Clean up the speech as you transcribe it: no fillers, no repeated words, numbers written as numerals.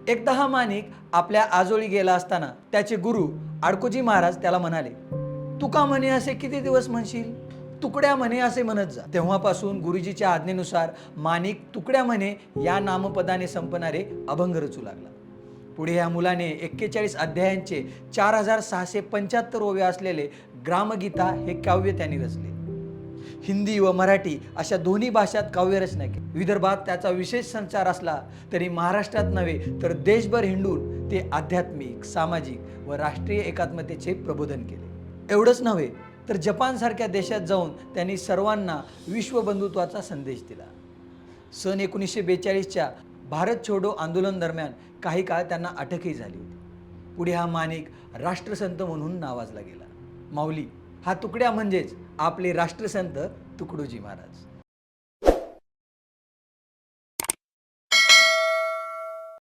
एकदा हा माणिक आपल्या आजोळी गेला असताना त्याचे गुरु आडकोजी महाराज त्याला म्हणाले, तुका म्हणे असे किती दिवस म्हणशील, तुकड्या म्हणे असे म्हणत जा. तेव्हापासून गुरुजीच्या आज्ञेनुसार माणिक तुकड्या म्हणे या नामपदाने संपणारे अभंग रचू लागला. पुढे या मुलाने 41 अध्यायांचे 4675 ओव्या असलेले ग्रामगीता हे काव्य त्यांनी रचले. हिंदी व मराठी अशा दोन्ही भाषात काव्यरचना केली. विदर्भात त्याचा विशेष संचार असला तरी महाराष्ट्रात नव्हे तर देशभर हिंडून ते आध्यात्मिक, सामाजिक व राष्ट्रीय एकात्मतेचे प्रबोधन केले. एवढंच नव्हे तर जपानसारख्या देशात जाऊन त्यांनी सर्वांना विश्वबंधुत्वाचा संदेश दिला. सन 1942च्या भारत छोडो आंदोलन दरम्यान काही काळ त्यांना अटकही झाली होती. पुढे हा माणिक राष्ट्रसंत म्हणून नावाजला गेला. माऊली हा तुकड्या म्हणजेच आपले राष्ट्रसंत तुकडोजी महाराज.